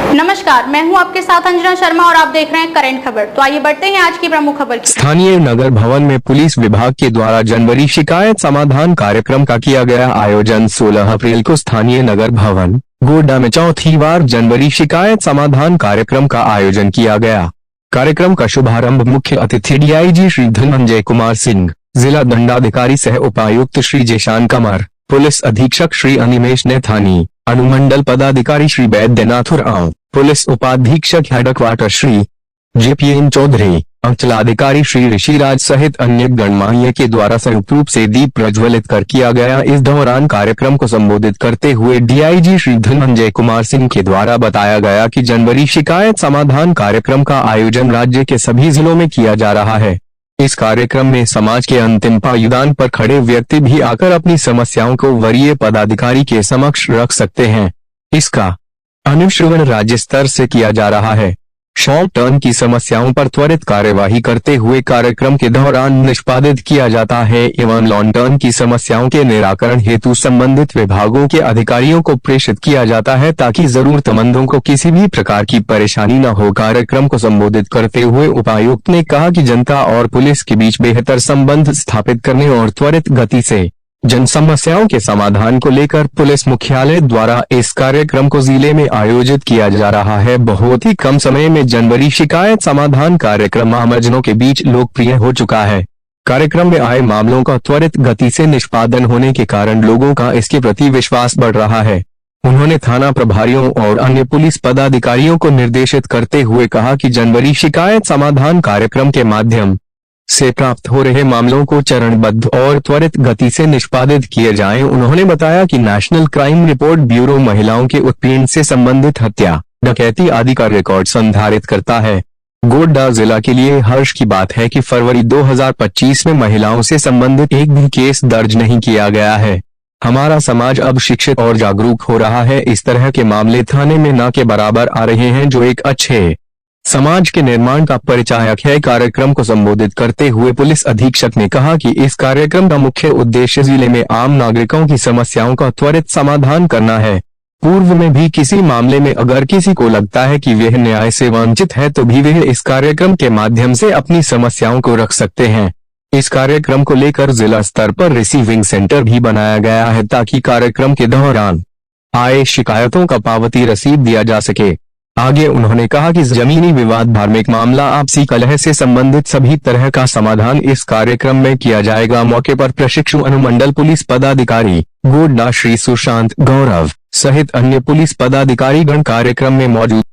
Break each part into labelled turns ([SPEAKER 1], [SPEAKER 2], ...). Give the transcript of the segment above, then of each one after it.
[SPEAKER 1] नमस्कार, मैं हूं आपके साथ अंजना शर्मा और आप देख रहे हैं करंट खबर। तो आइए बढ़ते हैं आज की प्रमुख खबर की।
[SPEAKER 2] स्थानीय नगर भवन में पुलिस विभाग के द्वारा जनवरी शिकायत समाधान कार्यक्रम का किया गया आयोजन। 16 अप्रैल को स्थानीय नगर भवन गोड्डा में चौथी बार जनवरी शिकायत समाधान कार्यक्रम का आयोजन किया गया। कार्यक्रम का शुभारंभ मुख्य अतिथि डीआईजी श्री धनंजय कुमार सिंह, जिला दंडाधिकारी सह उपायुक्त श्री जेशान कमर, पुलिस अधीक्षक श्री अनिमेश नैथानी, अनुमंडल पदाधिकारी श्री वैद्यनाथ उरांव, पुलिस उपाधीक्षक हेडक्वार्टर श्री जेपीएन चौधरी, अंचलाधिकारी श्री ऋषिराज सहित अन्य गणमान्य के द्वारा संयुक्त रूप से दीप प्रज्वलित कर किया गया। इस दौरान कार्यक्रम को संबोधित करते हुए डीआईजी श्री धनंजय कुमार सिंह के द्वारा बताया गया कि जनवरी शिकायत समाधान कार्यक्रम का आयोजन राज्य के सभी जिलों में किया जा रहा है। इस कार्यक्रम में समाज के अंतिम पायदान पर खड़े व्यक्ति भी आकर अपनी समस्याओं को वरीय पदाधिकारी के समक्ष रख सकते हैं। इसका अनुश्रवण राज्य स्तर से किया जा रहा है। शॉर्ट टर्म की समस्याओं पर त्वरित कार्यवाही करते हुए कार्यक्रम के दौरान निष्पादित किया जाता है एवं लॉन्ग टर्म की समस्याओं के निराकरण हेतु संबंधित विभागों के अधिकारियों को प्रेषित किया जाता है ताकि जरूरतमंदों को किसी भी प्रकार की परेशानी न हो। कार्यक्रम को संबोधित करते हुए उपायुक्त ने कहा कि जनता और पुलिस के बीच बेहतर संबंध स्थापित करने और त्वरित गति से जन समस्याओं के समाधान को लेकर पुलिस मुख्यालय द्वारा इस कार्यक्रम को जिले में आयोजित किया जा रहा है। बहुत ही कम समय में जनवरी शिकायत समाधान कार्यक्रम आमजनों के बीच लोकप्रिय हो चुका है। कार्यक्रम में आए मामलों का त्वरित गति से निष्पादन होने के कारण लोगों का इसके प्रति विश्वास बढ़ रहा है। उन्होंने थाना प्रभारियों और अन्य पुलिस पदाधिकारियों को निर्देशित करते हुए कहा कि जनवरी शिकायत समाधान कार्यक्रम के माध्यम से प्राप्त हो रहे मामलों को चरणबद्ध और त्वरित गति से निष्पादित किए जाएं। उन्होंने बताया कि नेशनल क्राइम रिपोर्ट ब्यूरो महिलाओं के उत्पीड़न से संबंधित हत्या, डकैती आदि का रिकॉर्ड संधारित करता है। गोड्डा जिला के लिए हर्ष की बात है कि फरवरी 2025 में महिलाओं से संबंधित एक भी केस दर्ज नहीं किया गया है। हमारा समाज अब शिक्षित और जागरूक हो रहा है। इस तरह के मामले थाने में न के बराबर आ रहे हैं, जो एक अच्छे समाज के निर्माण का परिचायक है। कार्यक्रम को संबोधित करते हुए पुलिस अधीक्षक ने कहा कि इस कार्यक्रम का मुख्य उद्देश्य जिले में आम नागरिकों की समस्याओं का त्वरित समाधान करना है। पूर्व में भी किसी मामले में अगर किसी को लगता है कि वह न्याय से वंचित है तो भी वह इस कार्यक्रम के माध्यम से अपनी समस्याओं को रख सकते हैं। इस कार्यक्रम को लेकर जिला स्तर पर रिसीविंग सेंटर भी बनाया गया है ताकि कार्यक्रम के दौरान आए शिकायतों का पावती रसीद दिया जा सके। आगे उन्होंने कहा कि जमीनी विवाद, धार्मिक मामला, आपसी कलह से संबंधित सभी तरह का समाधान इस कार्यक्रम में किया जाएगा। मौके पर प्रशिक्षु अनुमंडल पुलिस पदाधिकारी गोड्डा श्री सुशांत गौरव सहित अन्य पुलिस पदाधिकारी गण कार्यक्रम में मौजूद।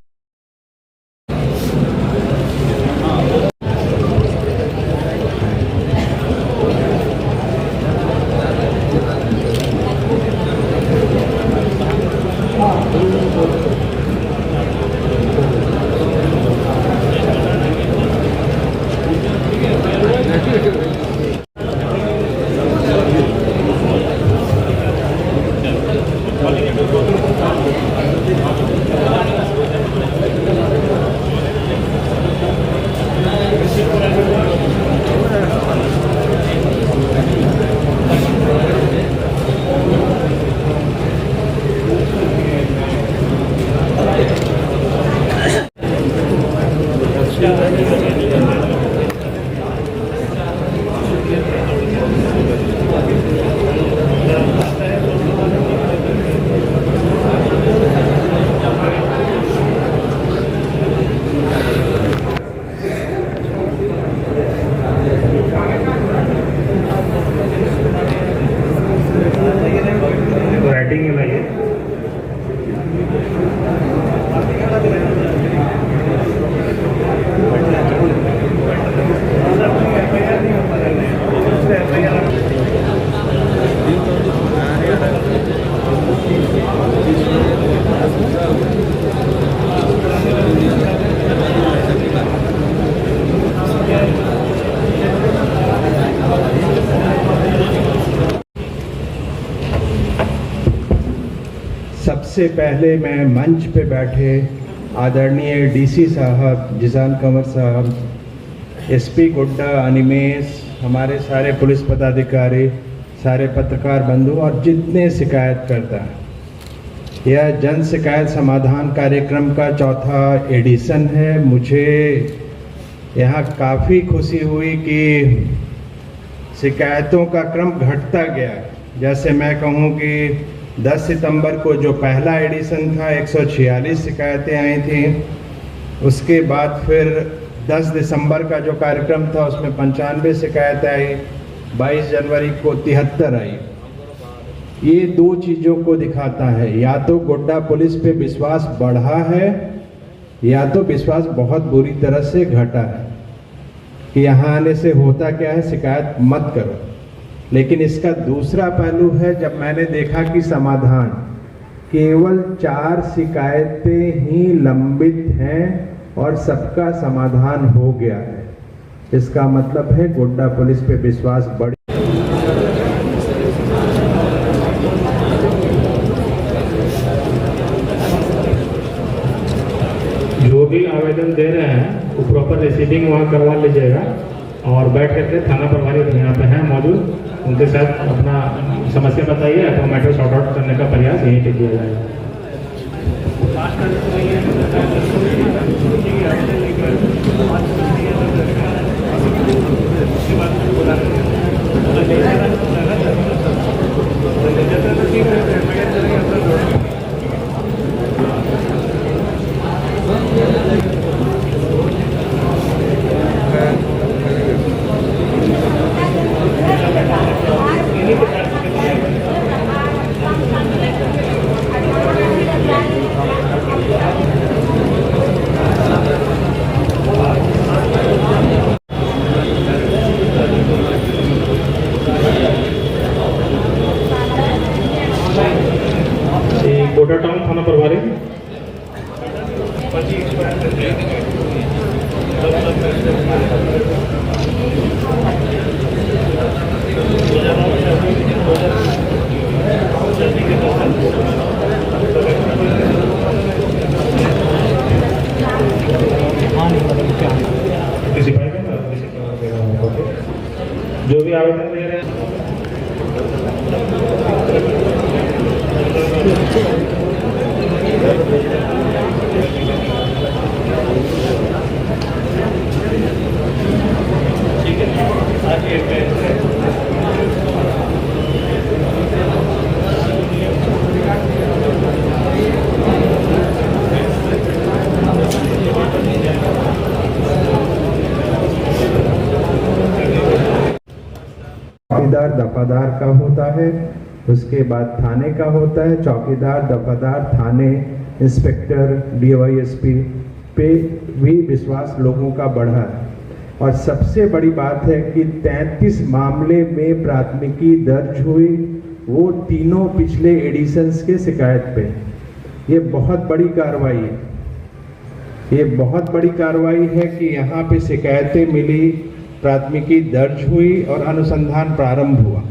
[SPEAKER 3] सबसे पहले मैं मंच पे बैठे आदरणीय डीसी साहब जेशान कमर साहब, एसपी गोड्डा अनिमेश, हमारे सारे पुलिस पदाधिकारी, सारे पत्रकार बंधु और जितने शिकायत करता है, यह जन शिकायत समाधान कार्यक्रम का चौथा एडिशन है। मुझे यहाँ काफ़ी खुशी हुई कि शिकायतों का क्रम घटता गया। जैसे मैं कहूँ कि 10 सितंबर को जो पहला एडिशन था 146 शिकायतें आई थी, उसके बाद फिर 10 दिसंबर का जो कार्यक्रम था उसमें 95 शिकायतें आई, 22 जनवरी को 73 आई। ये दो चीज़ों को दिखाता है, या तो गोड्डा पुलिस पे विश्वास बढ़ा है या तो विश्वास बहुत बुरी तरह से घटा है कि यहाँ आने से होता क्या है, शिकायत मत करो। लेकिन इसका दूसरा पहलू है, जब मैंने देखा कि समाधान केवल 4 शिकायतें ही लंबित हैं और सबका समाधान हो गया है, इसका मतलब है गोड्डा पुलिस पे विश्वास बढ़।
[SPEAKER 4] जो भी आवेदन दे रहे हैं वो प्रॉपर रिसीविंग वहाँ करवा लीजिएगा और बैठ करके थाना प्रभारी यहाँ पे हैं मौजूद, उनके साथ अपना समस्या बताइए, तो मैटर सॉर्ट आउट करने का प्रयास यहीं पे किया जाएगा। गोड्डा टाउन थाना प्रभारी जो भी आवेदन दे रहे हैं
[SPEAKER 3] चौकीदार दफादार का होता है, उसके बाद थाने का होता है। चौकीदार दफादार थाने इंस्पेक्टर डीवाईएसपी पे भी विश्वास लोगों का बढ़ा है। और सबसे बड़ी बात है कि 33 मामले में प्राथमिकी दर्ज हुई, वो तीनों पिछले एडिशंस के शिकायत पे। ये बहुत बड़ी कार्रवाई है, ये बहुत बड़ी कार्रवाई है कि यहाँ पे शिकायतें मिली, प्राथमिकी दर्ज हुई और अनुसंधान प्रारंभ हुआ।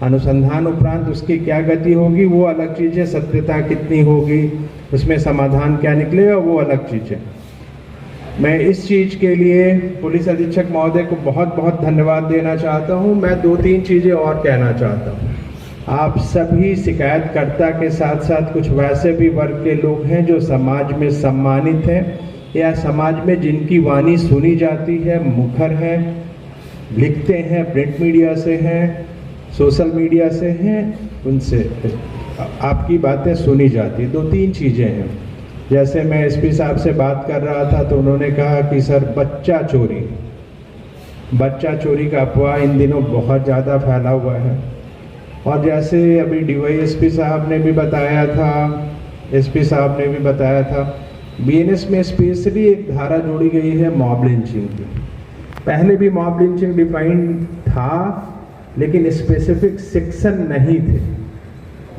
[SPEAKER 3] अनुसंधान उपरांत उसकी क्या गति होगी वो अलग चीज़ है, सत्यता कितनी होगी, उसमें समाधान क्या निकलेगा वो अलग चीज़ है। मैं इस चीज़ के लिए पुलिस अधीक्षक महोदय को बहुत बहुत धन्यवाद देना चाहता हूँ। मैं 2-3 चीज़ें और कहना चाहता हूँ। आप सभी शिकायतकर्ता के साथ साथ कुछ वैसे भी वर्ग के लोग हैं जो समाज में सम्मानित हैं या समाज में जिनकी वाणी सुनी जाती है, मुखर हैं, लिखते हैं, प्रिंट मीडिया से हैं, सोशल मीडिया से हैं, उनसे आपकी बातें सुनी जाती। 2-3 चीज़ें हैं। जैसे मैं एसपी साहब से बात कर रहा था तो उन्होंने कहा कि सर बच्चा चोरी का अफवाह इन दिनों बहुत ज़्यादा फैला हुआ है। और जैसे अभी डीवाईएसपी साहब ने भी बताया था, एसपी साहब ने भी बताया था, बीएनएस में स्पेशली एक धारा जोड़ी गई है मॉब लिंचिंग की। पहले भी मॉब लिंचिंग डिफाइंड था लेकिन स्पेसिफिक सेक्शन नहीं थे।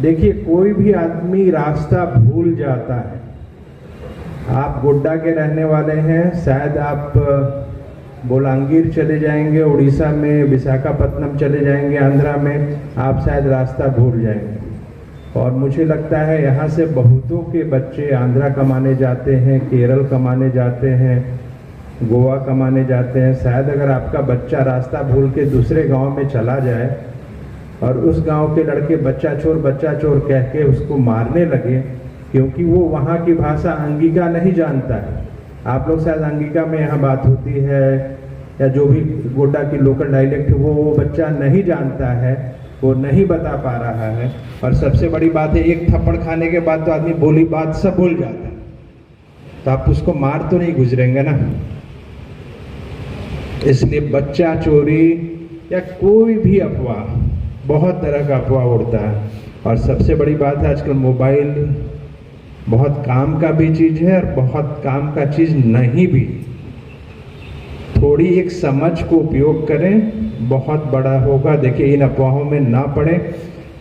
[SPEAKER 3] देखिए, कोई भी आदमी रास्ता भूल जाता है। आप गोड्डा के रहने वाले हैं, शायद आप बोलांगीर चले जाएंगे, उड़ीसा में विशाखापट्टनम चले जाएंगे, आंध्रा में, आप शायद रास्ता भूल जाएंगे। और मुझे लगता है यहाँ से बहुतों के बच्चे आंध्रा कमाने जाते हैं, केरल कमाने जाते हैं, गोवा कमाने जाते हैं। शायद अगर आपका बच्चा रास्ता भूल के दूसरे गांव में चला जाए और उस गांव के लड़के बच्चा चोर कह के उसको मारने लगे क्योंकि वो वहाँ की भाषा अंगिका नहीं जानता है। आप लोग शायद अंगिका में यहाँ बात होती है या जो भी गोड्डा की लोकल डायलेक्ट वो बच्चा नहीं जानता है, वो नहीं बता पा रहा है। और सबसे बड़ी बात है, एक थप्पड़ खाने के बाद तो आदमी बोली बात सब भूल जाता है, तो आप उसको मार तो नहीं गुजरेंगे ना। इसलिए बच्चा चोरी या कोई भी अफवाह, बहुत तरह का अफवाह उड़ता है। और सबसे बड़ी बात है, आजकल मोबाइल बहुत काम का भी चीज़ है और बहुत काम का चीज़ नहीं भी। थोड़ी एक समझ को उपयोग करें, बहुत बड़ा होगा। देखिए, इन अफवाहों में ना पड़े।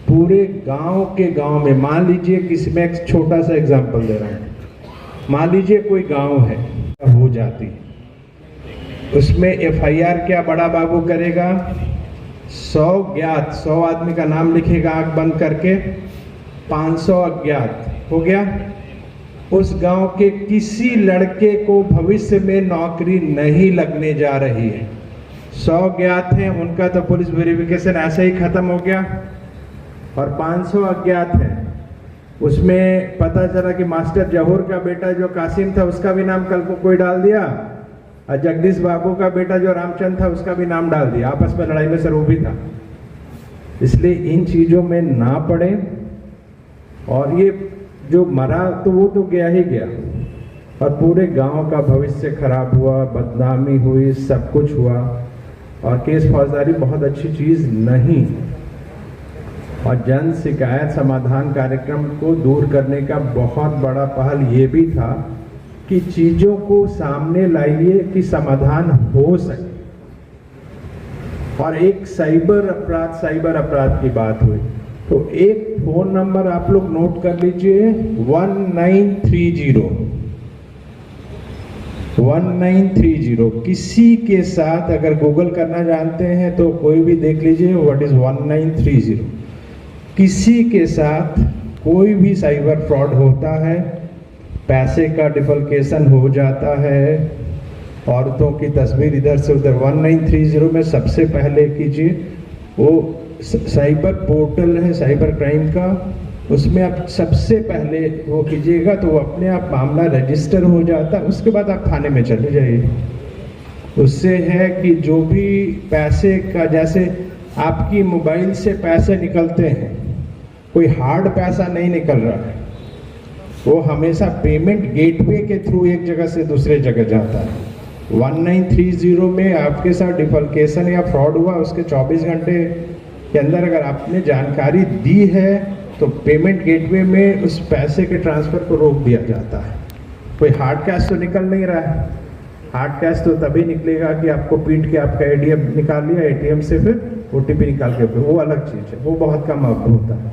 [SPEAKER 3] पूरे गांव के गांव में, मान लीजिए किसी में एक छोटा सा एग्जांपल दे रहा हूँ, मान लीजिए कोई गांव है, हो जाती है, उसमें FIR क्या बड़ा बाबू करेगा, 100 आदमी का नाम लिखेगा आंख बंद करके, 500 अज्ञात हो गया। उस गांव के किसी लड़के को भविष्य में नौकरी नहीं लगने जा रही है। 100 ज्ञात हैं, उनका तो पुलिस वेरिफिकेशन ऐसे ही खत्म हो गया। और 500 अज्ञात हैं, उसमें पता चला कि मास्टर जहूर का बेटा जो कासिम था उसका भी नाम कल को कोई डाल दिया, और जगदीश बाबू का बेटा जो रामचंद्र था उसका भी नाम डाल दिया। आपस में लड़ाई में सर वो भी था। इसलिए इन चीजों में ना पड़े। और ये जो मरा तो वो तो गया ही गया, और पूरे गांव का भविष्य खराब हुआ, बदनामी हुई, सब कुछ हुआ। और केस फौजदारी बहुत अच्छी चीज नहीं। और जन शिकायत समाधान कार्यक्रम को दूर करने का बहुत बड़ा पहल ये भी था कि चीजों को सामने लाइए कि समाधान हो सके। और एक साइबर अपराध की बात हुई, तो एक फोन नंबर आप लोग नोट कर लीजिए, 1930। किसी के साथ अगर गूगल करना जानते हैं तो कोई भी देख लीजिए, व्हाट इज 1930। किसी के साथ कोई भी साइबर फ्रॉड होता है, पैसे का डिफल्केशन हो जाता है, औरतों की तस्वीर इधर से उधर, 1930 में सबसे पहले कीजिए। वो साइबर पोर्टल है साइबर क्राइम का, उसमें आप सबसे पहले वो कीजिएगा तो वो अपने आप मामला रजिस्टर हो जाता है। उसके बाद आप थाने में चले जाइए। उससे है कि जो भी पैसे का, जैसे आपकी मोबाइल से पैसे निकलते हैं, कोई हार्ड पैसा नहीं निकल रहा है, वो हमेशा पेमेंट गेटवे के थ्रू एक जगह से दूसरे जगह जाता है। 1930 में आपके साथ डिफल्केशन या फ्रॉड हुआ, उसके 24 घंटे के अंदर अगर आपने जानकारी दी है तो पेमेंट गेटवे में उस पैसे के ट्रांसफर को रोक दिया जाता है। कोई हार्ड कैश तो निकल नहीं रहा है। हार्ड कैश तो तभी निकलेगा कि आपको पीट के आपका ATM निकाल लिया, ATM से फिर OTP निकाल के, फिर वो अलग चीज़ है, वो बहुत कम अब होता है।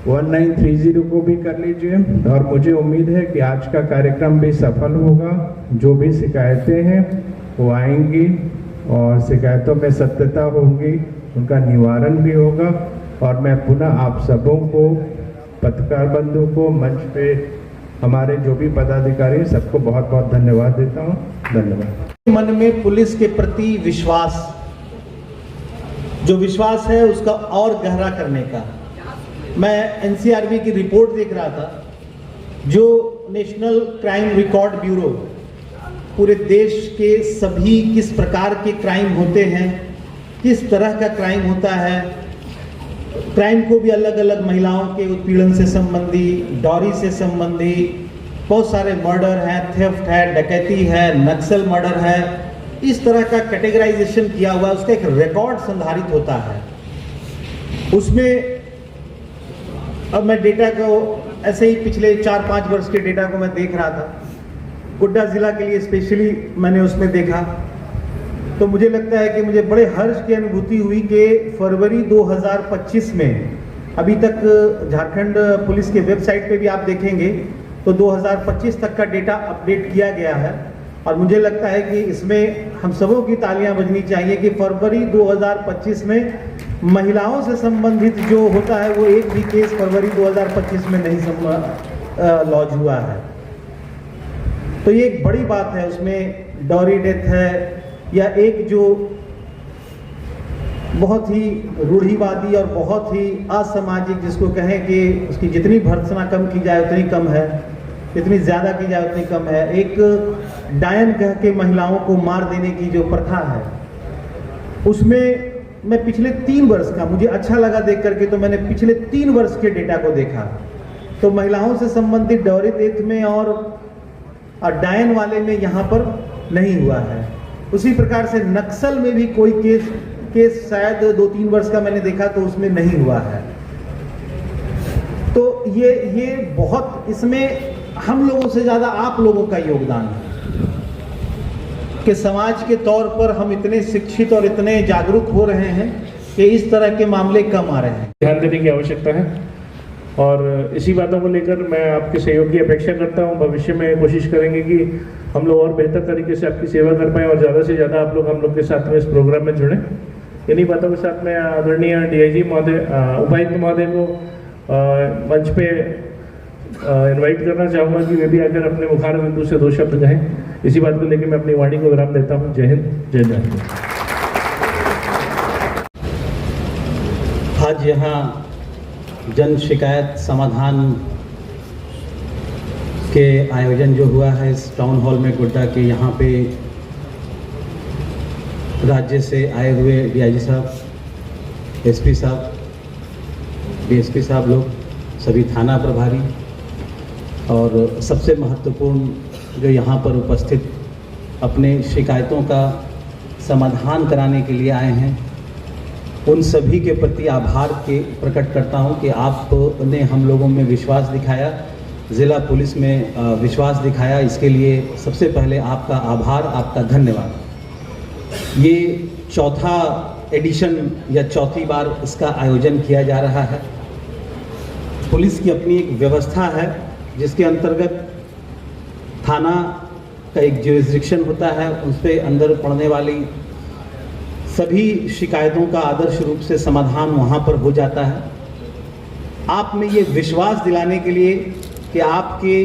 [SPEAKER 3] 1930 को भी कर लीजिए। और मुझे उम्मीद है कि आज का कार्यक्रम भी सफल होगा। जो भी शिकायतें हैं वो आएंगी और शिकायतों में सत्यता होगी, उनका निवारण भी होगा। और मैं पुनः आप सबों को, पत्रकार बंधु को, मंच पे हमारे जो भी पदाधिकारी, सबको बहुत बहुत धन्यवाद देता हूँ। धन्यवाद।
[SPEAKER 5] मन में पुलिस के प्रति विश्वास, जो विश्वास है उसका और गहरा करने का। मैं NCRB की रिपोर्ट देख रहा था, जो नेशनल क्राइम रिकॉर्ड ब्यूरो पूरे देश के सभी किस प्रकार के क्राइम होते हैं, किस तरह का क्राइम होता है, क्राइम को भी अलग अलग, महिलाओं के उत्पीड़न से संबंधी, डॉरी से संबंधी, बहुत सारे मर्डर हैं, थेफ्ट है, डकैती है, नक्सल मर्डर है, इस तरह का कैटेगराइजेशन किया हुआ, उसका एक रिकॉर्ड संधारित होता है। उसमें अब मैं डेटा को ऐसे ही पिछले 4-5 वर्ष के डेटा को मैं देख रहा था, गोड्डा जिला के लिए स्पेशली मैंने उसमें देखा, तो मुझे लगता है कि मुझे बड़े हर्ष की अनुभूति हुई कि फरवरी 2025 में, अभी तक झारखंड पुलिस के वेबसाइट पे भी आप देखेंगे तो 2025 तक का डेटा अपडेट किया गया है। और मुझे लगता है कि इसमें हम सबों की तालियां बजनी चाहिए कि फरवरी 2025 में महिलाओं से संबंधित जो होता है वो एक भी केस फरवरी 2025 में नहीं लॉन्च हुआ है। तो ये एक बड़ी बात है। उसमें डॉरी डेथ है, या एक जो बहुत ही रूढ़िवादी और बहुत ही असामाजिक, जिसको कहें कि उसकी जितनी भर्त्सना कम की जाए उतनी कम है, जितनी ज़्यादा की जाए उतनी कम है। एक डायन कह के महिलाओं को मार देने की जो प्रथा है, उसमें मैं पिछले 3 वर्ष का, मुझे अच्छा लगा देख करके, तो मैंने पिछले 3 वर्ष के डेटा को देखा, तो महिलाओं से संबंधित डॉरी डेथ में और डायन वाले में यहाँ पर नहीं हुआ है। उसी प्रकार से नक्सल में भी कोई केस शायद 2-3 वर्ष का मैंने देखा तो उसमें नहीं हुआ है। तो ये बहुत, इसमें हम लोगों से ज़्यादा आप लोगों का योगदान है कि समाज के तौर पर हम इतने शिक्षित और इतने जागरूक हो रहे हैं कि इस तरह के मामले कम आ रहे हैं।
[SPEAKER 4] ध्यान देने की आवश्यकता है और इसी बातों को लेकर मैं आपके सहयोग की अपेक्षा करता हूं। भविष्य में कोशिश करेंगे कि हम लोग और बेहतर तरीके से आपकी सेवा कर पाएँ और ज़्यादा से ज़्यादा आप लोग हम लोग के साथ में इस प्रोग्राम में जुड़ें। इन्हीं बातों के साथ में आदरणीय DIG महोदय, उपायुक्त महोदय को मंच पे इनवाइट करना चाहूँगा कि वे भी आकर अपने मुखार बिंदु से 2 शब्द कहें। इसी बात को लेकर मैं अपनी वाणी को विराम देता हूँ। जय हिंद, जय जय।
[SPEAKER 5] आज यहाँ जन शिकायत समाधान के आयोजन जो हुआ है इस टाउन हॉल में गोड्डा के, यहाँ पे राज्य से आए हुए DIG साहब, SP साहब, DSP साहब लोग, सभी थाना प्रभारी और सबसे महत्वपूर्ण जो यहाँ पर उपस्थित अपने शिकायतों का समाधान कराने के लिए आए हैं, उन सभी के प्रति आभार के प्रकट करता हूँ कि आपने हम लोगों में विश्वास दिखाया, ज़िला पुलिस में विश्वास दिखाया। इसके लिए सबसे पहले आपका आभार, आपका धन्यवाद। ये 4था एडिशन या 4थी बार इसका आयोजन किया जा रहा है। पुलिस की अपनी एक व्यवस्था है जिसके अंतर्गत थाना का एक ज्यूरिसडिक्शन होता है, उस पर अंदर पड़ने वाली सभी शिकायतों का आदर्श रूप से समाधान वहाँ पर हो जाता है। आप में ये विश्वास दिलाने के लिए कि आपकी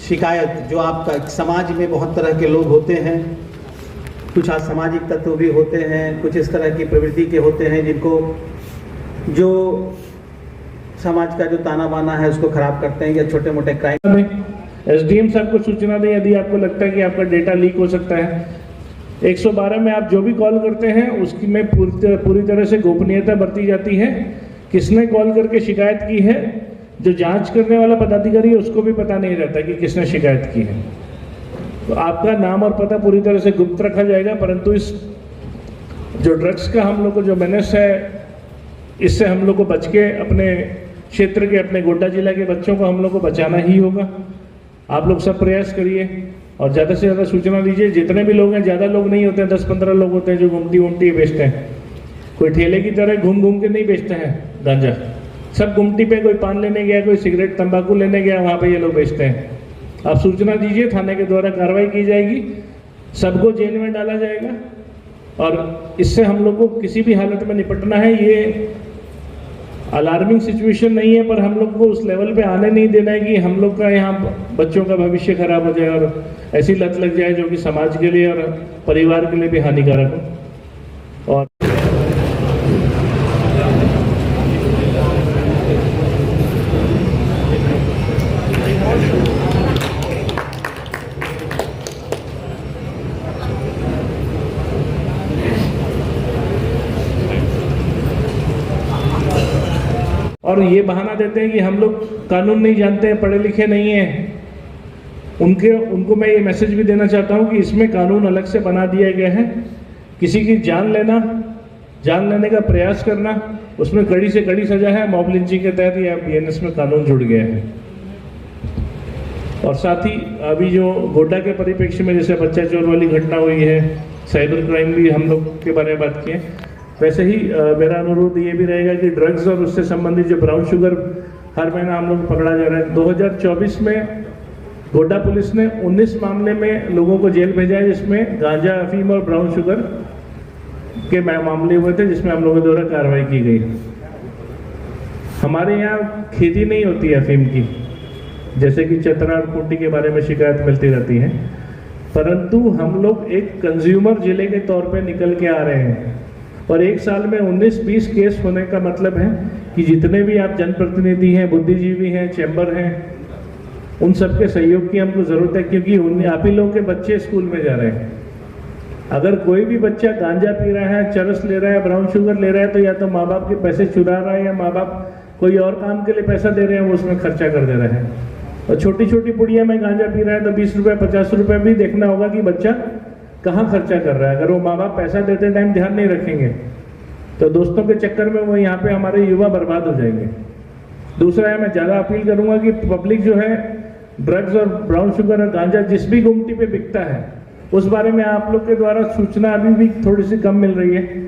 [SPEAKER 5] शिकायत, जो आपका समाज में बहुत तरह के लोग होते हैं, कुछ असामाजिक तत्व भी होते हैं, कुछ इस तरह की प्रवृत्ति के होते हैं जिनको, जो समाज का जो ताना बाना है उसको खराब करते हैं या छोटे मोटे क्राइम।
[SPEAKER 4] SDM साहब को सूचना दें यदि आपको लगता है कि आपका डेटा लीक हो सकता है। 112 में आप जो भी कॉल करते हैं उसकी में पूरी तरह से गोपनीयता बरती जाती है। किसने कॉल करके शिकायत की है, जो जांच करने वाला पदाधिकारी है उसको भी पता नहीं रहता कि किसने शिकायत की है। तो आपका नाम और पता पूरी तरह से गुप्त रखा जाएगा, परंतु इस जो ड्रग्स का हम लोग को जो मेनेस है, इससे हम लोग को बच के अपने क्षेत्र के, अपने गोड्डा जिला के बच्चों को हम लोग को बचाना ही होगा। आप लोग सब प्रयास करिए और ज़्यादा से ज़्यादा सूचना दीजिए। जितने भी लोग हैं, ज़्यादा लोग नहीं होते हैं, 10-15 लोग होते हैं जो घुमटी बेचते हैं। कोई ठेले की तरह घूम के नहीं बेचते हैं गांजा, सब गुमटी पे, कोई पान लेने गया, कोई सिगरेट तंबाकू लेने गया, वहाँ पे ये लोग बेचते हैं। आप सूचना दीजिए, थाने के द्वारा कार्रवाई की जाएगी, सबको जेल में डाला जाएगा और इससे हम लोग को किसी भी हालत में निपटना है। ये अलार्मिंग सिचुएशन नहीं है, पर हम लोग को उस लेवल पे आने नहीं देना है कि हम लोग का यहाँ बच्चों का भविष्य खराब हो जाए और ऐसी लत लग जाए जो कि समाज के लिए और परिवार के लिए भी हानिकारक हो। और ये बहाना देते हैं कि हम लोग कानून नहीं जानते हैं, पढ़े लिखे नहीं हैं। उनको मैं ये मैसेज भी देना चाहता हूं कि इसमें कानून अलग से बना दिया गया है। किसी की जान लेने का प्रयास करना, उसमें कड़ी से कड़ी सजा है। मॉब लिंचिंग के तहत या BNS में कानून जुड़ गया है। और साथ ही अभी जो गोड्डा के परिप्रेक्ष्य में जैसे बच्चा चोर वाली घटना हुई है, साइबर क्राइम भी हम लोग के बारे में बात की है, वैसे ही मेरा अनुरोध ये भी रहेगा कि ड्रग्स और उससे संबंधित जो ब्राउन शुगर हर महीना हम लोग पकड़ा जा रहा है। 2024 में गोड्डा पुलिस ने 19 मामले में लोगों को जेल भेजा है, जिसमें गांजा, अफीम और ब्राउन शुगर के मामले हुए थे, जिसमें हम लोगों द्वारा कार्रवाई की गई। हमारे यहाँ खेती नहीं होती है अफीम की, जैसे कि चतरा और खूंटी के बारे में शिकायत मिलती रहती है, परंतु हम लोग एक कंज्यूमर जिले के तौर पे निकल के आ रहे हैं और एक साल में 19-20 केस होने का मतलब है कि जितने भी आप जनप्रतिनिधि हैं, बुद्धिजीवी हैं, चैम्बर हैं, उन सबके सहयोग की हमको जरूरत है, क्योंकि आप ही लोगों के बच्चे स्कूल में जा रहे हैं। अगर कोई भी बच्चा गांजा पी रहा है, चरस ले रहा है, ब्राउन शुगर ले रहा है, तो या तो माँ बाप के पैसे चुरा रहा है या माँ बाप कोई और काम के लिए पैसा दे रहे हैं, वो उसमें खर्चा कर दे रहे हैं। और छोटी छोटी पुड़िया में गांजा पी रहा है तो 20 रुपये 50 रुपये भी देखना होगा कि बच्चा कहाँ खर्चा कर रहा है। अगर वो माँ बाप पैसा देते टाइम ध्यान नहीं रखेंगे तो दोस्तों के चक्कर में वो यहाँ पे हमारे युवा बर्बाद हो जाएंगे। दूसरा है, मैं ज़्यादा अपील करूँगा कि पब्लिक जो है ड्रग्स और ब्राउन शुगर और गांजा जिस भी गुमटी पे बिकता है उस बारे में आप लोग के द्वारा सूचना अभी भी थोड़ी सी कम मिल रही है।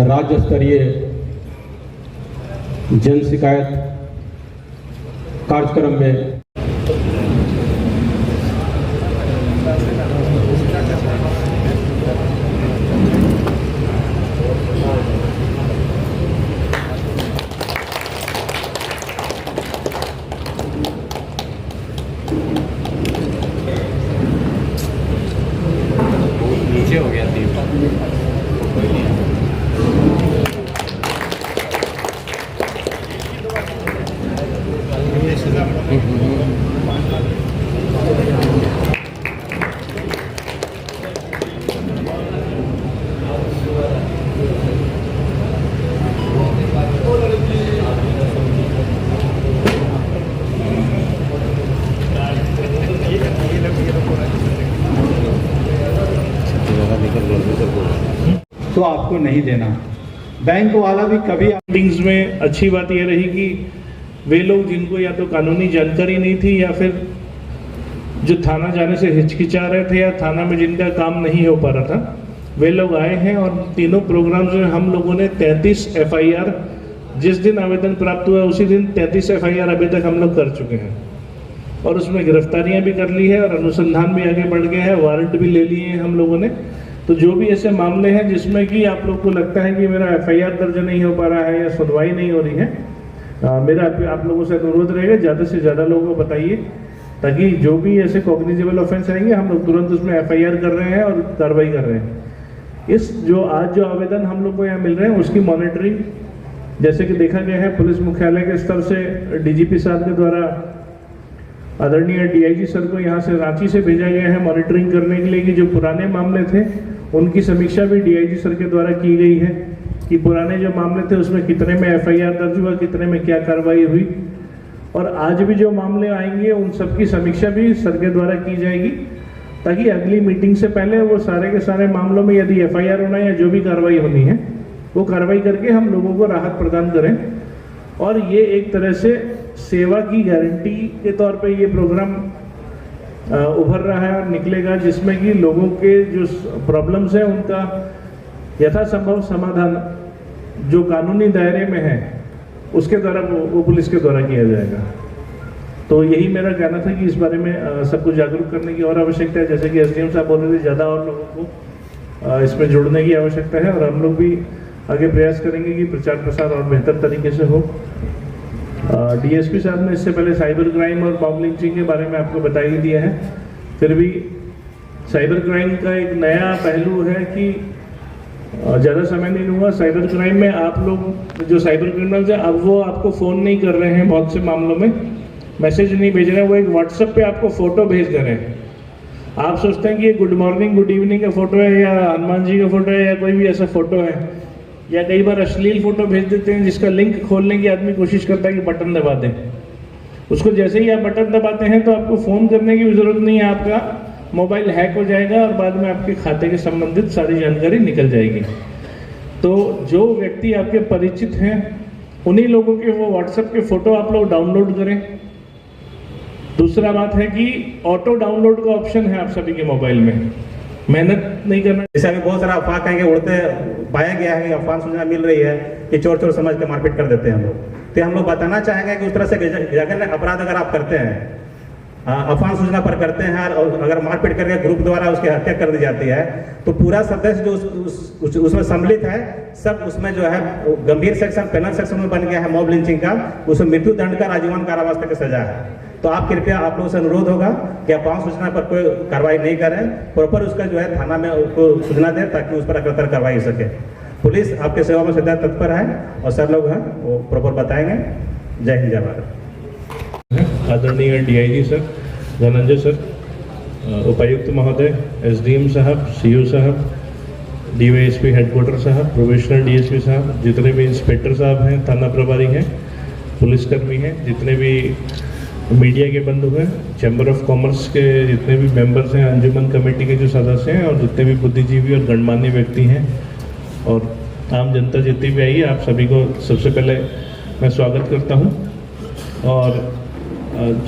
[SPEAKER 6] राज्य स्तरीय जन शिकायत कार्यक्रम में
[SPEAKER 7] नीचे हो गया दीप।
[SPEAKER 5] तो आपको नहीं देना। बैंक वाला भी कभी
[SPEAKER 4] मीटिंग्स में अच्छी बात यह रही कि वे लोग जिनको या तो कानूनी जानकारी नहीं थी या फिर जो थाना जाने से हिचकिचा रहे थे या थाना में जिनका काम नहीं हो पा रहा था, वे लोग आए हैं। और तीनों प्रोग्राम्स में हम लोगों ने 33 FIR, जिस दिन आवेदन प्राप्त हुआ उसी दिन 33 FIR अभी तक हम लोग कर चुके हैं और उसमें गिरफ्तारियां भी कर ली है और अनुसंधान भी आगे बढ़ गया है, वारंट भी ले लिए हैं हम लोगों ने। तो जो भी ऐसे मामले हैं जिसमें कि आप लोग को लगता है कि मेरा FIR दर्ज नहीं हो पा रहा है या सुनवाई नहीं हो रही है, मेरा आप लोगों से अनुरोध रहेगा ज़्यादा से ज़्यादा लोगों को बताइए, ताकि जो भी ऐसे कॉग्निजेबल ऑफेंस रहेंगे हम लोग तुरंत उसमें FIR कर रहे हैं और कार्रवाई कर रहे हैं। इस जो आज जो आवेदन हम लोग को यहाँ मिल रहे हैं उसकी मॉनिटरिंग जैसे कि देखा गया है पुलिस मुख्यालय के स्तर से DGP साहब के द्वारा आदरणीय DIG सर को यहाँ से रांची से भेजा गया है मॉनिटरिंग करने के लिए कि जो पुराने मामले थे उनकी समीक्षा भी DIG सर के द्वारा की गई है कि पुराने जो मामले थे उसमें कितने में FIR दर्ज हुआ, कितने में क्या कार्रवाई हुई, और आज भी जो मामले आएंगे उन सब की समीक्षा भी सर के द्वारा की जाएगी, ताकि अगली मीटिंग से पहले वो सारे के सारे मामलों में यदि FIR होना है या जो भी कार्रवाई होनी है वो कार्रवाई करके हम लोगों को राहत प्रदान करें। और ये एक तरह से सेवा की गारंटी के तौर पे ये प्रोग्राम उभर रहा है और निकलेगा, जिसमें कि लोगों के जो प्रॉब्लम्स हैं उनका यथासंभव समाधान जो कानूनी दायरे में है उसके द्वारा वो पुलिस के द्वारा किया जाएगा। तो यही मेरा कहना था कि इस बारे में सबको जागरूक करने की और आवश्यकता है। जैसे कि SDM साहब बोल रहे थे, ज़्यादा और लोगों को इसमें जुड़ने की आवश्यकता है और हम लोग भी आगे प्रयास करेंगे कि प्रचार प्रसार और बेहतर तरीके से हो। DSP साहब ने इससे पहले साइबर क्राइम और मॉब लिंचिंग के बारे में आपको बता ही दिया है, फिर भी साइबर क्राइम का एक नया पहलू है कि ज़्यादा समय नहीं लूँगा। साइबर क्राइम में आप लोग जो साइबर क्रिमिनल्स हैं अब वो आपको फ़ोन नहीं कर रहे हैं, बहुत से मामलों में मैसेज नहीं भेज रहे हैं, वो एक WhatsApp पे आपको फ़ोटो भेज दे रहे हैं। आप सोचते हैं कि ये गुड मॉर्निंग गुड इवनिंग का फ़ोटो है या हनुमान जी का फ़ोटो है या कोई भी ऐसा फ़ोटो है, या कई बार अश्लील फ़ोटो भेज देते हैं जिसका लिंक खोलने की आदमी कोशिश करता है कि बटन दबा दें। उसको जैसे ही आप बटन दबाते हैं तो आपको फ़ोन करने की ज़रूरत नहीं है, आपका मोबाइल हैक हो जाएगा और बाद में आपके खाते के संबंधित सारी जानकारी निकल जाएगी। तो जो व्यक्ति आपके परिचित हैं उन्हीं लोगों के वो WhatsApp के फ़ोटो आप लोग डाउनलोड करें। दूसरा बात है कि ऑटो डाउनलोड का ऑप्शन है आप सभी के मोबाइल में, मेहनत नहीं करना।
[SPEAKER 8] जैसे अभी बहुत सारा अफवाह कहेंगे उड़ते पाया गया है, अफवाह सूचना मिल रही है कि चोर चोर समझ के मारपीट कर देते हैं हम लोग। तो हम लोग बताना चाहेंगे कि उस तरह से जघन्य अपराध अगर आप करते हैं अफवाह सूचना पर करते हैं और अगर मारपीट करके ग्रुप द्वारा उसकी हत्या कर दी जाती है तो पूरा सदस्य जो उसमें सम्मिलित है सब उसमें जो है गंभीर सेक्शन पेनल सेक्शन में बन गया है मॉब लिंचिंग का, उसमें मृत्यु दंड का आजीवन कारावास तक की सजा है। तो आप कृपया आप लोगों से अनुरोध होगा कि अफवाह सूचना पर कोई कार्रवाई नहीं करें, प्रॉपर उसका जो है थाना में उसको सूचना दें ताकि उस पर अग्रतर कार्रवाई हो सके। पुलिस आपके सेवा में सदा तत्पर है और सर लोग हैं वो प्रॉपर बताएंगे। जय हिंद, जय भारत।
[SPEAKER 4] आदरणीय डीआईजी सर, धनंजय सर, उपायुक्त महोदय, एसडीएम साहब, सीओ साहब, डीवाईएसपी हेडक्वार्टर साहब, प्रोबेशनर डीएसपी साहब, जितने भी इंस्पेक्टर साहब हैं, थाना प्रभारी हैं, पुलिसकर्मी हैं, जितने भी मीडिया के बंधु हैं, चैम्बर ऑफ कॉमर्स के जितने भी मेंबर्स हैं, अंजुमन कमेटी के जो सदस्य हैं और जितने भी बुद्धिजीवी और गणमान्य व्यक्ति हैं और आम जनता जितनी भी आई है, आप सभी को सबसे पहले मैं स्वागत करता हूं। और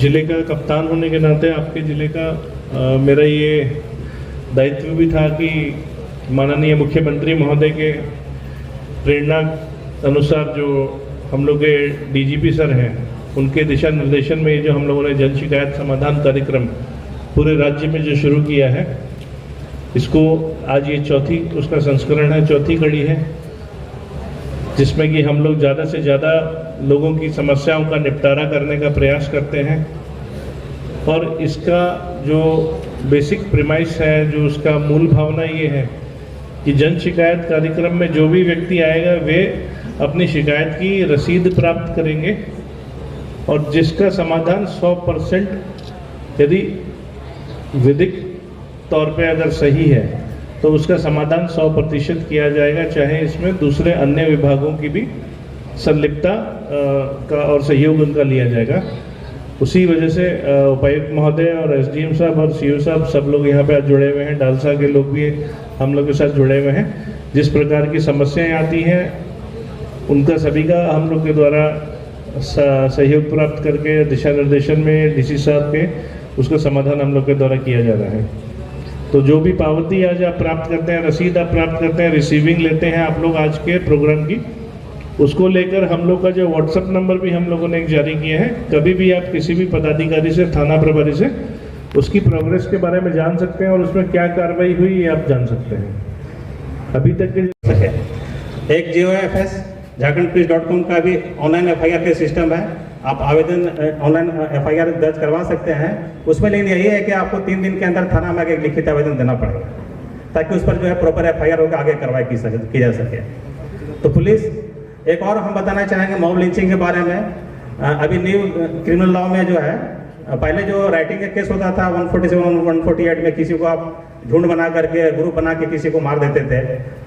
[SPEAKER 4] जिले का कप्तान होने के नाते आपके जिले का मेरा ये दायित्व भी था कि माननीय मुख्यमंत्री महोदय के प्रेरणा अनुसार जो हम लोग के डीजीपी सर हैं उनके दिशा निर्देशन में जो हम लोगों ने जन शिकायत समाधान कार्यक्रम पूरे राज्य में जो शुरू किया है, इसको आज ये चौथी उसका संस्करण है, चौथी कड़ी है, जिसमें कि हम लोग ज़्यादा से ज़्यादा लोगों की समस्याओं का निपटारा करने का प्रयास करते हैं। और इसका जो बेसिक प्रीमाइस है, जो उसका मूल भावना ये है कि जन शिकायत कार्यक्रम में जो भी व्यक्ति आएगा वे अपनी शिकायत की रसीद प्राप्त करेंगे और जिसका समाधान 100% यदि विधिक तौर पे अगर सही है तो उसका समाधान 100% किया जाएगा, चाहे इसमें दूसरे अन्य विभागों की भी संलिप्तता का और सहयोग उनका लिया जाएगा। उसी वजह से उपायुक्त महोदय और एसडीएम साहब और सीओ साहब सब लोग यहाँ पे आज जुड़े हुए हैं, डालसा के लोग भी हम लोग के साथ जुड़े हुए हैं। जिस प्रकार की समस्याएं आती हैं उनका सभी का हम लोग के द्वारा सहयोग प्राप्त करके दिशा निर्देशन में डीसी साहब के उसका समाधान हम लोग के द्वारा किया जा रहा है। तो जो भी पावती आज आप प्राप्त करते हैं, रसीद आप प्राप्त करते हैं, रिसीविंग लेते हैं आप लोग आज के प्रोग्राम की, उसको लेकर हम लोग का जो व्हाट्सएप नंबर भी हम लोगों ने एक जारी किया है, कभी भी आप किसी भी पदाधिकारी से, थाना प्रभारी से उसकी प्रोग्रेस के बारे में जान सकते हैं और उसमें क्या कार्रवाई हुई ये आप जान सकते हैं। अभी तक के
[SPEAKER 8] एक GOFS झारखंडपुलिस.com का भी ऑनलाइन FIR के सिस्टम है, आप आवेदन ऑनलाइन FIR दर्ज करवा सकते हैं उसमें। लेकिन यही है कि आपको 3 दिन के अंदर थाना में एक लिखित आवेदन देना पड़ेगा ताकि उस पर जो है प्रॉपर FIR होकर आगे कार्रवाई की जा सके। तो पुलिस एक और हम बताना चाहेंगे मॉब लिंचिंग के बारे में। अभी न्यू क्रिमिनल लॉ में जो है पहले जो राइटिंग का केस होता था 147 148 में किसी को आप झुंड बना करके ग्रुप बना के किसी को मार देते थे,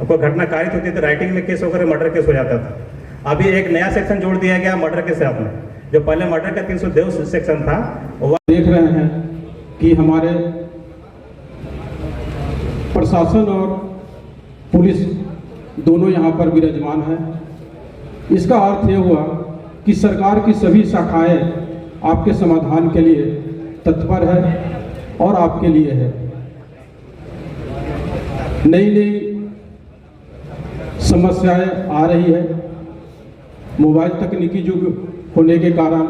[SPEAKER 8] कोई घटना कारित होती थी, राइटिंग में केस होकर मर्डर केस हो जाता था। अभी एक नया सेक्शन जोड़ दिया गया मर्डर के साथ में, जो पहले मर्डर का 302 सेक्शन था।
[SPEAKER 6] देख रहे हैं कि हमारे प्रशासन और पुलिस दोनों यहाँ पर विराजमान है। इसका अर्थ यह हुआ कि सरकार की सभी शाखाएं आपके समाधान के लिए तत्पर है और आपके लिए है। नई नई समस्याएं आ रही है, मोबाइल तकनीकी युग होने के कारण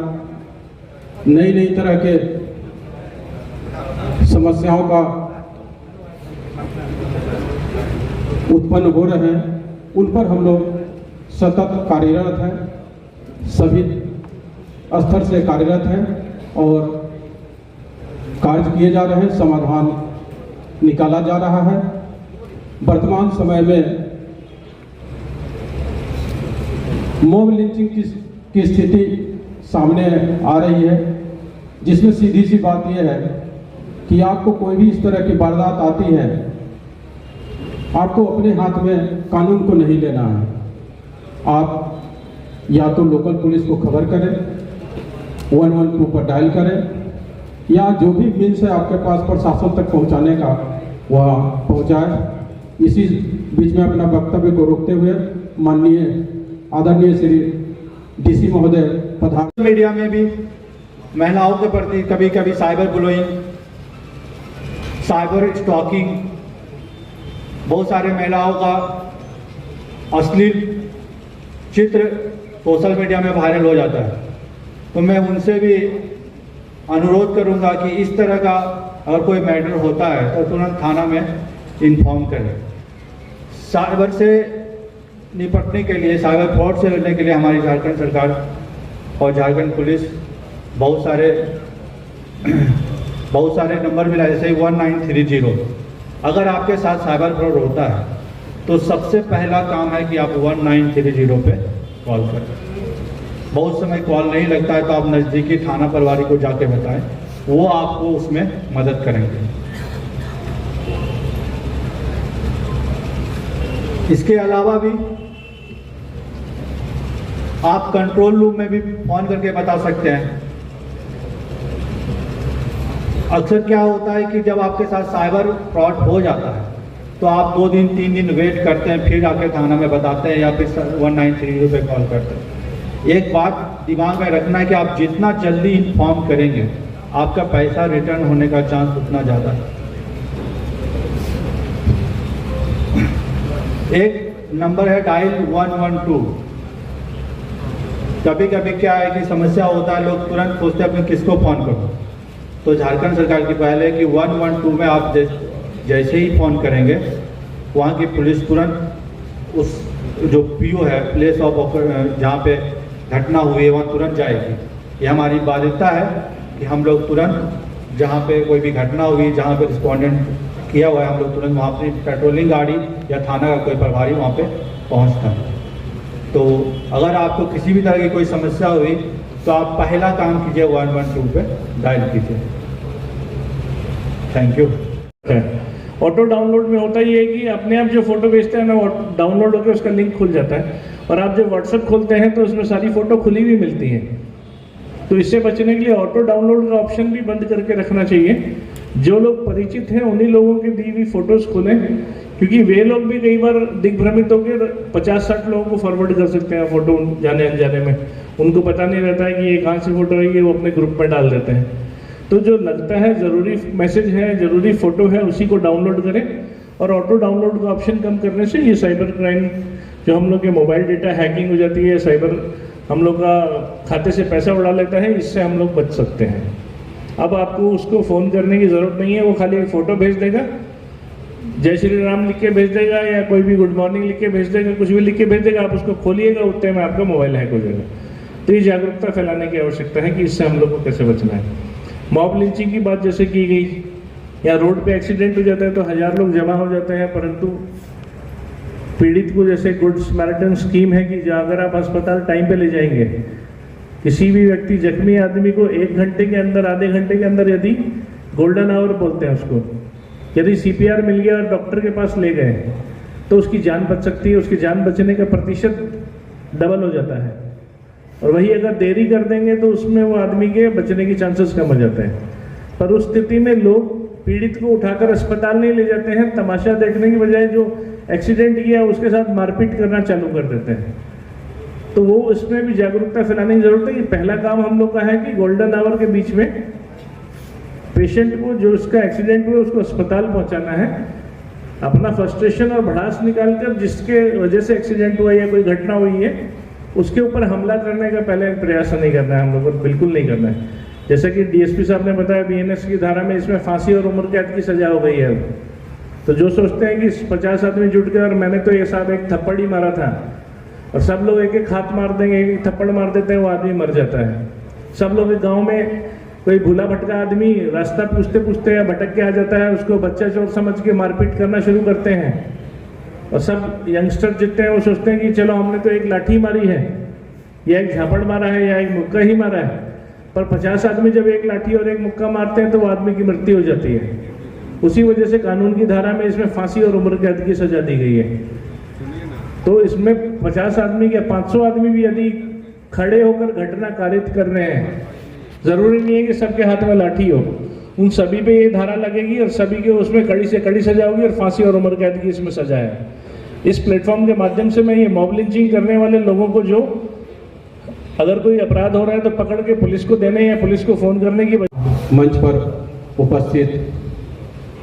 [SPEAKER 6] नई नई तरह के समस्याओं का उत्पन्न हो रहे हैं, उन पर हम लोग सतत कार्यरत हैं, सभी स्तर से कार्यरत हैं और कार्य किए जा रहे हैं, समाधान निकाला जा रहा है। वर्तमान समय में मॉब लिंचिंग की स्थिति सामने आ रही है, जिसमें सीधी सी बात यह है कि आपको कोई भी इस तरह की वारदात आती है, आपको अपने हाथ में कानून को नहीं लेना है। आप या तो लोकल पुलिस को खबर करें, 112 पर डायल करें, या जो भी मीन्स है आपके पास प्रशासन तक पहुंचाने का वह पहुंचाए। इसी बीच में अपना वक्तव्य को रोकते हुए माननीय आदरणीय श्री डीसी महोदय प्रधान।
[SPEAKER 7] मीडिया में भी महिलाओं के प्रति कभी कभी साइबर बुलिंग, साइबर स्टॉकिंग, बहुत सारे महिलाओं का अश्लील चित्र सोशल मीडिया में वायरल हो जाता है। तो मैं उनसे भी अनुरोध करूंगा कि इस तरह का अगर कोई मैटर होता है तो तुरंत थाना में इन्फॉर्म करें। साइबर से निपटने के लिए, साइबर फ्रॉड से लड़ने के लिए हमारी झारखंड सरकार और झारखंड पुलिस बहुत सारे नंबर मिला, जैसे 1930। अगर आपके साथ साइबर फ्रॉड होता है तो सबसे पहला काम है कि आप 1930 पे कॉल करें। बहुत समय कॉल नहीं लगता है तो आप नज़दीकी थाना प्रभारी को जाके बताएं, वो आपको उसमें मदद करेंगे। इसके अलावा भी आप कंट्रोल रूम में भी फोन करके बता सकते हैं। अक्सर क्या होता है कि जब आपके साथ साइबर फ्रॉड हो जाता है तो आप 2 दिन 3 दिन वेट करते हैं, फिर आके थाना में बताते हैं या फिर 1930 पे कॉल करते हैं। एक बात दिमाग में रखना है कि आप जितना जल्दी इन्फॉर्म करेंगे आपका पैसा रिटर्न होने का चांस उतना ज़्यादा है। एक नंबर है डायल 112। कभी कभी क्या है कि समस्या होता है, लोग तुरंत सोचते हैं अपने किसको फ़ोन करो। तो झारखंड सरकार की पहल है कि 112 में आप जैसे ही फ़ोन करेंगे वहाँ की पुलिस तुरंत उस जो पीओ है, प्लेस ऑफ जहाँ पे घटना हुई है, वहाँ तुरंत जाएगी। ये हमारी बाध्यता है कि हम लोग तुरंत जहाँ पे कोई भी घटना हुई, जहाँ पे रिस्पोंडेंट किया हुआ है, हम लोग तुरंत वहाँ अपनी पेट्रोलिंग गाड़ी या थाना का कोई प्रभारी वहाँ पे पहुँचता है। तो अगर आपको किसी भी तरह की कोई समस्या हुई तो आप पहला काम कीजिए 112 पे डायल कीजिए। Thank you.
[SPEAKER 4] ऑटो डाउनलोड में होता ये है कि अपने आप जो फोटो भेजते हैं ना, वो डाउनलोड होकर उसका लिंक खुल जाता है और आप जब व्हाट्सएप खोलते हैं तो उसमें सारी फोटो खुली हुई मिलती है। तो इससे बचने के लिए ऑटो डाउनलोड का ऑप्शन भी बंद करके रखना चाहिए। जो लोग परिचित हैं उन्हीं लोगों की दी हुई फोटोज खोलें, क्योंकि वे लोग भी कई बार दिग्भ्रमित होकर 50-60 लोगों को फॉरवर्ड कर सकते हैं फोटो जाने अनजाने में। उनको पता नहीं रहता है कि ये कहाँ से फोटो है, ये वो अपने ग्रुप में डाल देते हैं। तो जो लगता है ज़रूरी मैसेज है, ज़रूरी फ़ोटो है, उसी को डाउनलोड करें। और ऑटो डाउनलोड का ऑप्शन कम करने से ये साइबर क्राइम, जो हम लोग के मोबाइल डेटा हैकिंग हो जाती है, साइबर हम लोग का खाते से पैसा उड़ा लेता है, इससे हम लोग बच सकते हैं। अब आपको उसको फ़ोन करने की ज़रूरत नहीं है, वो खाली एक फ़ोटो भेज देगा, जय श्री राम लिख के भेज देगा या कोई भी गुड मॉर्निंग लिख के भेज देगा, कुछ भी लिख के भेज देगा। आप उसको खोलिएगा, उतने में आपका मोबाइल हैक हो जाएगा। तो ये जागरूकता फैलाने की आवश्यकता है कि इससे हम लोग को कैसे बचना है। मॉब लिंचिंग की बात जैसे की गई, या रोड पे एक्सीडेंट हो जाता है तो 1000 लोग जमा हो जाते हैं, परंतु पीड़ित को जैसे गुड स्मैरिटन स्कीम है कि अगर आप अस्पताल टाइम पे ले जाएंगे, किसी भी व्यक्ति जख्मी आदमी को 1 घंटे के अंदर, आधे घंटे के अंदर, यदि गोल्डन आवर बोलते हैं उसको, यदि CPR मिल गया और डॉक्टर के पास ले गए तो उसकी जान बच सकती है। उसकी जान बचने का प्रतिशत डबल हो जाता है। और वही अगर देरी कर देंगे तो उसमें वो आदमी के बचने की चांसेस कम हो जाते हैं। पर उस स्थिति में लोग पीड़ित को उठाकर अस्पताल नहीं ले जाते हैं, तमाशा देखने की बजाय जो एक्सीडेंट किया उसके साथ मारपीट करना चालू कर देते हैं। तो वो इसमें भी जागरूकता फैलाने की जरूरत है कि पहला काम हम लोग का है कि गोल्डन आवर के बीच में पेशेंट को, जो उसका एक्सीडेंट हुआ, उसको अस्पताल पहुंचाना है। अपना फ्रस्ट्रेशन और भड़ास निकालकर जिसके वजह से एक्सीडेंट हुआ या कोई घटना हुई है उसके ऊपर हमला करने का पहले प्रयास नहीं करना है, हम लोगों को बिल्कुल नहीं करना है। जैसा कि DSP साहब ने बताया, BNS की धारा में इसमें फांसी और उम्र कैद की सजा हो गई है। तो जो सोचते हैं कि 50 आदमी जुट गए और मैंने तो ये साहब एक थप्पड़ ही मारा था और सब लोग एक एक हाथ मार देंगे, एक थप्पड़ मार देते हैं, वो आदमी मर जाता है। सब लोग गाँव में कोई भूला भटका आदमी रास्ता पूछते पूछते या भटक के आ जाता है, उसको बच्चा चोर समझ के मारपीट करना शुरू करते हैं। और सब यंगस्टर जितने हैं वो सोचते हैं कि चलो हमने तो एक लाठी मारी है या एक झापड़ मारा है या एक मुक्का ही मारा है। पर 50 आदमी जब एक लाठी और एक मुक्का मारते हैं तो वो आदमी की मृत्यु हो जाती है। उसी वजह से कानून की धारा में इसमें फांसी और उम्र कैद की सजा दी गई है। तो इसमें 50 आदमी या 500 आदमी भी यदि खड़े होकर घटना कारित कर रहे हैं, जरूरी नहीं है कि सबके हाथ में लाठी हो, उन सभी पे ये धारा लगेगी और सभी के उसमें कड़ी से कड़ी सजा होगी और फांसी और उम्र कैद की इसमें सजा है। इस प्लेटफॉर्म के माध्यम से मैं ये मॉब लिंचिंग करने वाले लोगों को, जो अगर कोई अपराध हो रहा है तो पकड़ के पुलिस को देने या पुलिस को फोन करने की
[SPEAKER 6] मंच पर उपस्थित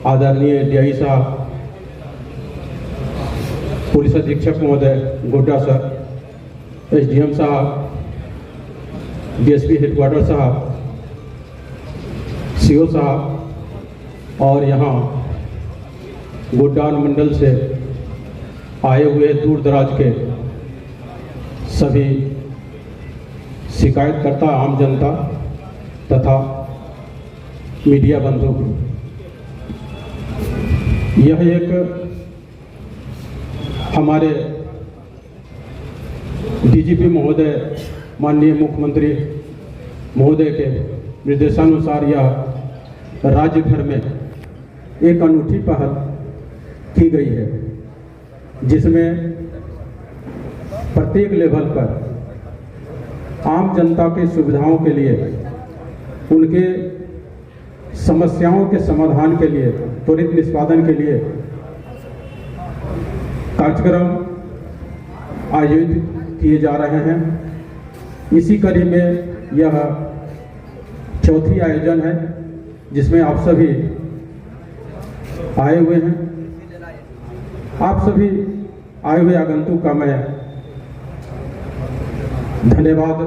[SPEAKER 6] आदरणीय DI साहब, पुलिस अधीक्षक महोदय गोड्डा सर, SDM साहब, DSP हेडक्वार्टर साहब, सीओ साहब और यहाँ गोड्डा अनुमंडल से आए हुए दूर दराज के सभी शिकायतकर्ता आम जनता तथा मीडिया बंधु, यह एक हमारे डीजीपी महोदय माननीय मुख्यमंत्री महोदय के निर्देशानुसार यह राज्य भर में एक अनूठी पहल की गई है, जिसमें प्रत्येक लेवल पर आम जनता की सुविधाओं के लिए, उनके समस्याओं के समाधान के लिए, त्वरित निष्पादन के लिए कार्यक्रम आयोजित किए जा रहे हैं। इसी कड़ी में यह चौथी आयोजन है, जिसमें आप सभी आए हुए हैं। आप सभी आए हुए आगंतुक का मैं धन्यवाद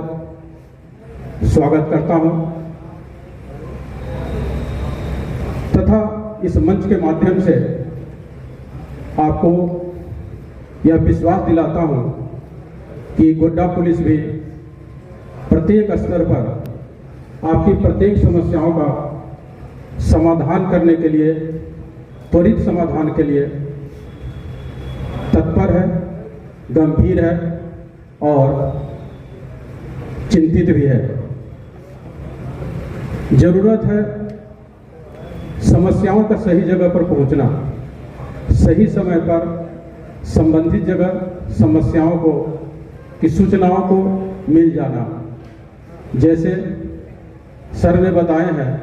[SPEAKER 6] स्वागत करता हूं तथा इस मंच के माध्यम से आपको यह विश्वास दिलाता हूं कि गोड्डा पुलिस भी प्रत्येक स्तर पर आपकी प्रत्येक समस्याओं का समाधान करने के लिए, त्वरित समाधान के लिए तत्पर है, गंभीर है और चिंतित भी है। जरूरत है समस्याओं का सही जगह पर पहुंचना, सही समय पर संबंधित जगह समस्याओं को की सूचनाओं को मिल जाना। जैसे सर ने बताए हैं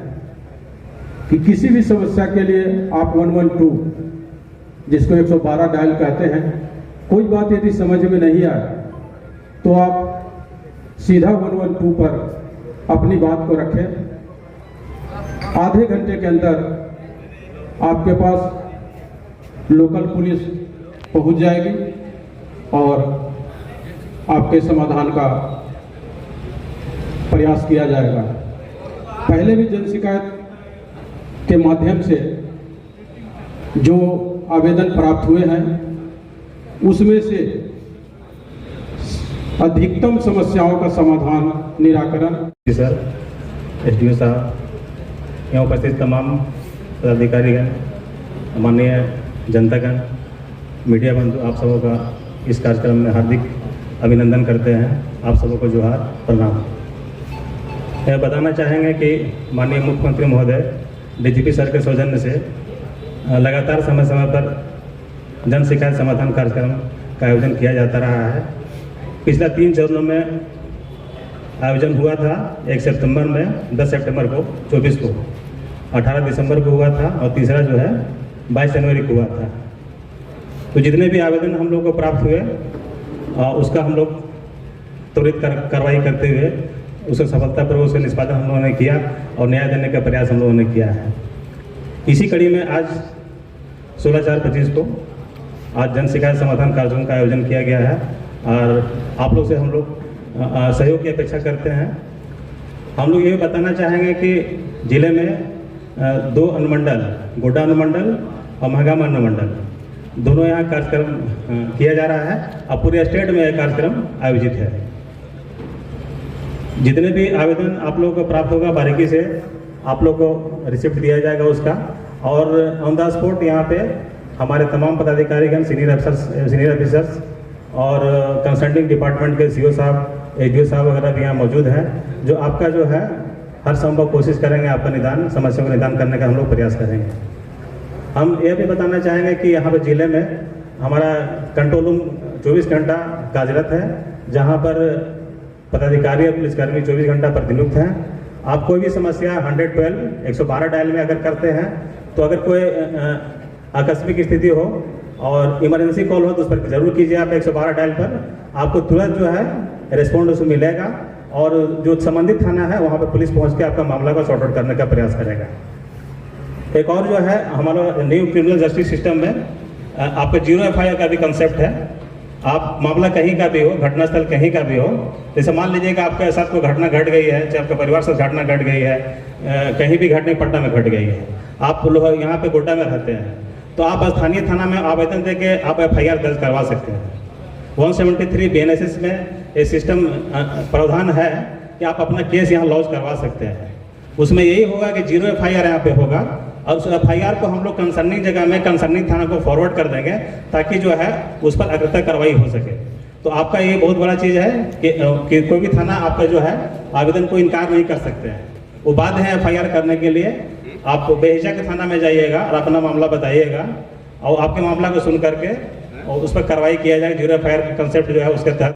[SPEAKER 6] कि किसी भी समस्या के लिए आप 112 जिसको 112 डायल कहते हैं, कोई बात यदि समझ में नहीं आए तो आप सीधा 112 पर अपनी बात को रखें। आधे घंटे के अंदर आपके पास लोकल पुलिस पहुंच जाएगी और आपके समाधान का प्रयास किया जाएगा। पहले भी जन शिकायत के माध्यम से जो आवेदन प्राप्त हुए हैं, उसमें से अधिकतम समस्याओं का समाधान, निराकरण।
[SPEAKER 8] सर, एसडीओ साहब, यहाँ उपस्थित तमाम पदाधिकारीगण, माननीय जनतागण, मीडिया बंधु, आप सबों का इस कार्यक्रम में हार्दिक अभिनंदन करते हैं। आप सबों को जोहार, प्रणाम। यह बताना चाहेंगे कि माननीय मुख्यमंत्री महोदय डीजीपी सर के सौजन्य से लगातार समय समय पर जन शिकायत समाधान कार्यक्रम का आयोजन किया जाता रहा है। पिछला 3 चरणों में आयोजन हुआ था। 1 सितंबर में, 10 सितंबर को, 24 को, 18 दिसंबर को हुआ था और तीसरा जो है 22 जनवरी को हुआ था। तो जितने भी आवेदन हम लोग को प्राप्त हुए उसका हम लोग त्वरित कार्रवाई करते हुए उसका सफलतापूर्वक उसका निष्पादन हम लोगों ने किया और न्याय देने का प्रयास हम लोगों ने किया है। इसी कड़ी में आज 16/4/25 को आज जन शिकायत समाधान कार्यक्रम का आयोजन किया गया है और आप लोग से हम लोग सहयोग की अपेक्षा करते हैं। हम लोग ये बताना चाहेंगे कि जिले में 2 अनुमंडल, गोड्डा अनुमंडल और महागामा अनुमंडल, दोनों यहाँ कार्यक्रम किया जा रहा है और पूरे स्टेट में यह कार्यक्रम आयोजित है। जितने भी आवेदन आप लोगों को प्राप्त होगा, बारीकी से आप लोग को रिसिप्ट दिया जाएगा उसका, और ऑन द स्पॉट यहाँ पे हमारे तमाम पदाधिकारीगण, सीनियर ऑफिसर्स और कंसल्टिंग डिपार्टमेंट के सीओ साहब, एडीओ साहब वगैरह भी यहाँ मौजूद हैं, जो आपका जो है हर संभव कोशिश करेंगे, आपका निदान, समस्या को निदान करने का हम लोग प्रयास करेंगे। हम यह भी बताना चाहेंगे कि यहाँ पर जिले में हमारा कंट्रोल रूम 24 घंटा कार्यरत है, जहाँ पर पदाधिकारी और पुलिसकर्मी 24 घंटा प्रतिनियुक्त हैं। आप कोई भी समस्या 112 112 डायल में अगर करते हैं तो अगर कोई आकस्मिक स्थिति हो और इमरजेंसी कॉल हो तो उस पर जरूर कीजिए। आप 112 डायल पर आपको तुरंत जो है रिस्पॉन्ड उसमें मिलेगा और जो संबंधित थाना है वहाँ पर पुलिस पहुँच के आपका मामला को सॉर्ट आउट करने का प्रयास करेगा। एक और जो है हमारा न्यू क्रिमिनल जस्टिस सिस्टम में आपका 0 FIR का भी कंसेप्ट है। आप मामला कहीं का भी हो, घटनास्थल कहीं का भी हो, जैसे मान लीजिए कि आपके साथ कोई घटना घट गई है, चाहे आपके परिवार से घटना घट गई है, कहीं भी घटना पटना में घट गई है, आप लोग यहाँ पे गोड्डा में रहते हैं, तो आप स्थानीय थाना में आवेदन देके आप FIR दर्ज करवा सकते हैं। 173 BNSS में ये सिस्टम प्रावधान है कि आप अपना केस यहाँ लॉन्च करवा सकते हैं। उसमें यही होगा कि 0 FIR यहाँ पे होगा और उस FIR को हम लोग कंसर्निंग जगह में कंसर्निंग थाना को फॉरवर्ड कर देंगे ताकि जो है उस पर अग्रता कार्रवाई हो सके। तो आपका ये बहुत बड़ा चीज़ है कि कोई भी थाना आपका जो है आवेदन को इनकार नहीं कर सकते हैं। वो बात है FIR करने के लिए आप बेहिचक थाना में जाइएगा और अपना मामला बताइएगा और आपके मामला को सुन करके और उस पर कार्रवाई किया जाए। 0 FIR कंसेप्ट जो है उसके तहत